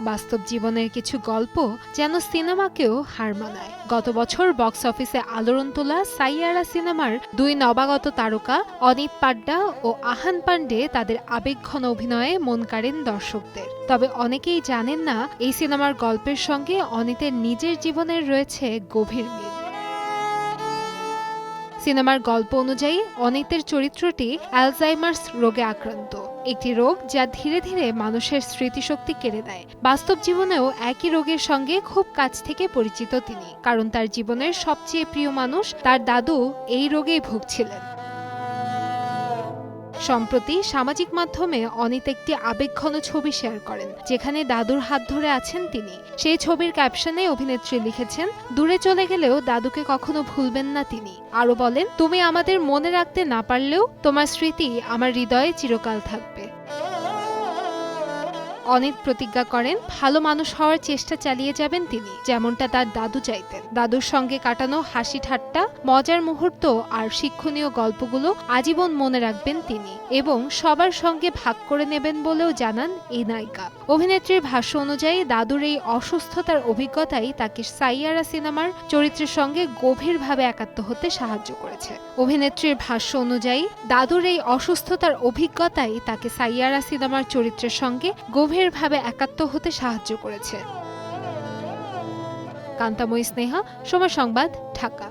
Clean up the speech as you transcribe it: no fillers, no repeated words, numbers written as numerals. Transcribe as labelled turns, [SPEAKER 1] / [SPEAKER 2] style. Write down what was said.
[SPEAKER 1] বাস্তব জীবনের কিছু গল্প যেন সিনেমাকেও হার মানায়। গত বছর বক্স অফিসে আলোড়ন তোলা সাইয়ারা সিনেমার দুই নবাগত তারকা অনিত পাড্ডা ও আহান পান্ডে তাদের আবেগঘন অভিনয়ে মন কাড়েন দর্শকদের। তবে অনেকেই জানেন না এই সিনেমার গল্পের সঙ্গে অনিতের নিজের জীবনের রয়েছে গভীর মিল। সিনেমার গল্প অনুযায়ী অনিতের চরিত্রটি অ্যালজাইমার্স রোগে আক্রান্ত, একটি রোগ যা ধীরে ধীরে মানুষের স্মৃতিশক্তি কেড়ে নেয়। বাস্তব জীবনেও একই রোগের সঙ্গে খুব কাছ থেকে পরিচিত তিনি, কারণ তার জীবনের সবচেয়ে প্রিয় মানুষ তার দাদু এই রোগেই ভুগছিলেন। সম্প্রতি সামাজিক মাধ্যমে অনিত একটি আবেগঘন ছবি শেয়ার করেন, যেখানে দাদুর হাত ধরে আছেন তিনি। সেই ছবির ক্যাপশনে অভিনেত্রী লিখেছেন, দূরে চলে গেলেও দাদুকে কখনো ভুলবেন না তিনি। আরও বলেন, তুমি আমাদের মনে রাখতে না পারলেও তোমার স্মৃতি আমার হৃদয়ে চিরকাল থাকবে। অনিত প্রতিজ্ঞা করেন, ভালো মানুষ হওয়ার চেষ্টা চালিয়ে যাবেন তিনি, যেমনটা তার দাদু চাইতেন। দাদুর সঙ্গে কাটানো হাসি ঠাট্টা, মজার মুহূর্ত আর শিক্ষণীয় গল্পগুলো আজীবন মনে রাখবেন তিনি এবং সবার সঙ্গে ভাগ করে নেবেন বলেও জানান এই নায়িকা। অভিনেত্রীর ভাষ্য অনুযায়ী দাদুর এই অসুস্থতার অভিজ্ঞতাই তাকে সাইয়ারা সিনেমার চরিত্রের সঙ্গে গভীরভাবে একাত্ম হতে সাহায্য করেছে। অভিনেত্রীর ভাষ্য অনুযায়ী দাদুর এই অসুস্থতার অভিজ্ঞতাই তাকে সাইয়ারা সিনেমার চরিত্রের সঙ্গে গভীরভাবে একাত্ম হতে সাহায্য করেছে। কান্তাময়ী স্নেহা, সময় সংবাদ, ঢাকা।